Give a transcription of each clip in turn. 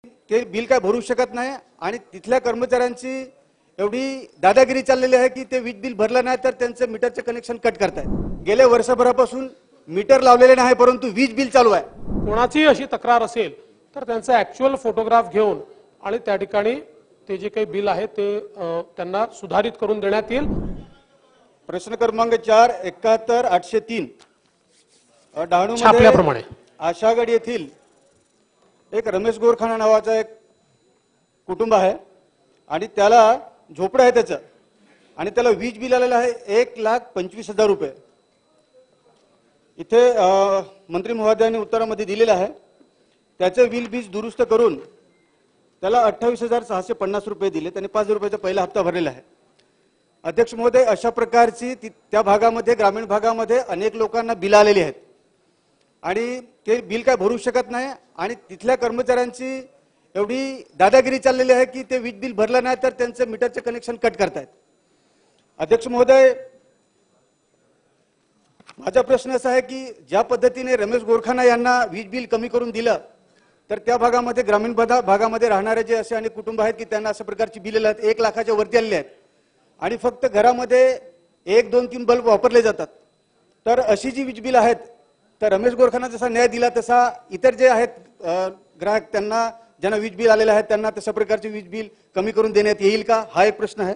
ते बिल काय भरू शकत नाही आणि तिथल्या कर्मचाऱ्यांची एवढी दादागिरी चाललेली आहे की ते वीज बिल भरलं नाही तर त्यांचं मीटरचे कनेक्शन कट करतायत। गेल्या वर्षभरापासून मीटर लावलेले नाही परंतु वीज बिल चालू आहे। कोणाची अशी तक्रार असेल तर त्यांचा ॲक्च्युअल फोटोग्राफ घेऊन आणि त्या ठिकाणी ते जे काही बिल आहे ते त्यांना सुधारित करून देण्यात येईल। प्रश्न क्रमांक 4 71803 छापल्याप्रमाणे आशागड येथील एक रमेश गोरखाना नावाचा एक कुटुंब आहे आणि त्याला झोपडं आहे त्याचं आणि त्याला वीज बिल आलेलं आहे 1,25,000 रुपये। इथे मंत्री महोदयांनी उत्तरामध्ये दिलेलं आहे त्याचे बिल बीज दुरुस्त करून त्याला 28,650 रुपये दिले। त्यांनी 5 रुपयाचा पहिला हप्ता भरलेला आहे। अध्यक्ष महोदय, अशा प्रकारची त्या भागामध्ये ग्रामीण भागामध्ये अनेक लोकांना बिल आलेली आहेत आणि ते बिल काय भरू शकत नाही आणि तिथल्या कर्मचाऱ्यांची एवढी दादागिरी चाललेली आहे की ते वीज बिल भरलं नाही तर त्यांचं मीटरचे कनेक्शन कट करतायत। अध्यक्ष महोदय, माझा प्रश्न असा आहे की ज्या पद्धतीने रमेश गोरखाना यांना वीज बिल कमी करून दिलं तर त्या भागामध्ये ग्रामीण भागामध्ये राहणारे जे असे अनेक कुटुंब आहेत की त्यांना अशा प्रकारची बिल आहेत 1 लाखाच्या वरती आलेले आहेत आणि फक्त घरामध्ये 1, 2, 3 बल्ब वापरले जातात। तर अशी जी वीज बिल आहेत तर रमेश गोरखाना जसा न्याय दिला तसा इतर जे आहेत ग्राहक त्यांना ज्यांना वीज बिल आलेले आहेत त्यांना तशा प्रकारचे वीज बिल कमी करून देण्यात येईल का, हा एक प्रश्न आहे।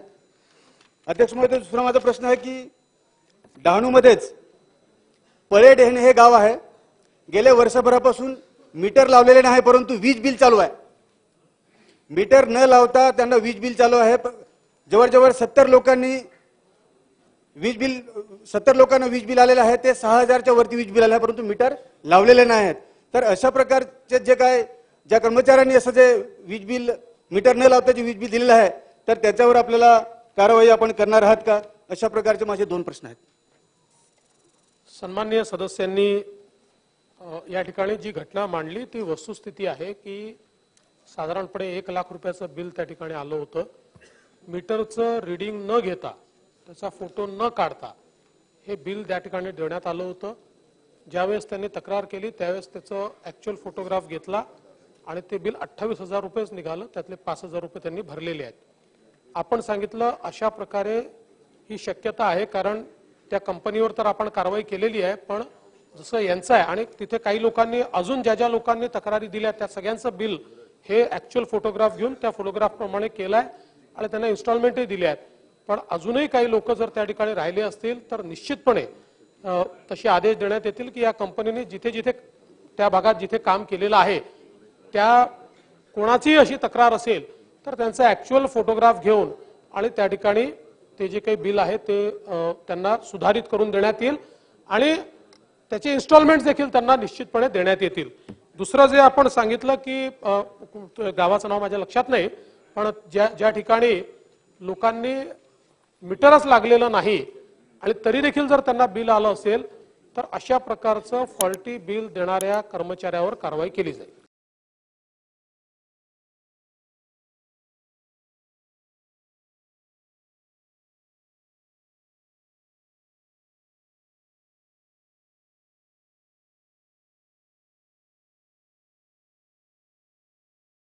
अध्यक्ष महोदय, दुसरा माझा प्रश्न आहे की डहाणूमध्येच पळेड हे गाव आहे। गेल्या वर्षभरापासून मीटर लावलेले नाही परंतु वीज बिल चालू आहे। मीटर न लावता त्यांना वीज बिल चालू आहे। जवळजवळ 70 लोकांना वीज बिल आलेलं आहे। ते 6,000च्या वरती वीज बिल आले आहे परंतु मीटर लावलेले नाही आहेत। तर अशा प्रकारचे जे काय ज्या कर्मचाऱ्यांनी असं जे वीज बिल मीटर न लावता जे वीज बिल दिलेलं आहे तर त्याच्यावर आपल्याला कारवाई आपण करणार आहात का, अशा प्रकारचे माझे 2 प्रश्न आहेत। सन्माननीय सदस्यांनी या ठिकाणी जी घटना मांडली ती वस्तुस्थिती आहे की साधारणपणे 1 लाख रुपयाचं बिल त्या ठिकाणी आलं होतं। मीटरचं रीडिंग न घेता त्याचा फोटो न काढता हे बिल त्या ठिकाणी देण्यात आलं होतं। ज्यावेळेस त्यांनी तक्रार केली त्यावेळेस त्याचं ॲक्च्युअल फोटोग्राफ घेतला आणि ते बिल 28,000 रुपयेच निघालं, त्यातले 5,000 रुपये त्यांनी भरलेले आहेत। आपण सांगितलं अशा प्रकारे ही शक्यता आहे कारण त्या कंपनीवर तर आपण कारवाई केलेली आहे पण जसं यांचं आहे आणि तिथे काही लोकांनी अजून ज्या लोकांनी तक्रारी दिल्या त्या सगळ्यांचं बिल हे ॲक्च्युअल फोटोग्राफ घेऊन त्या फोटोग्राफ प्रमाणे केलाय आणि त्यांना इन्स्टॉलमेंटही दिले आहेत। पण अजूनही काही लोक जर त्या ठिकाणी राहिले असतील तर निश्चितपणे तसे आदेश देण्यात येतील की या कंपनीने जिथे जिथे त्या भागात जिथे काम केलेलं आहे त्या कोणाची अशी तक्रार असेल तर त्यांचा ॲक्च्युअल फोटोग्राफ घेऊन आणि त्या ठिकाणी ते जे काही बिल आहे ते त्यांना सुधारित करून देण्यात येईल आणि त्याचे इन्स्टॉलमेंट देखील त्यांना निश्चितपणे देण्यात येतील। दुसरं जे आपण सांगितलं की गावाचं नाव माझ्या लक्षात नाही पण ज्या ठिकाणी लोकांनी मीटरच लागलेलं नाही आणि तरी देखील जर त्यांना बिल आलं असेल तर अशा प्रकारचं फॉल्टी बिल देणाऱ्या कर्मचाऱ्यावर कारवाई केली जाईल।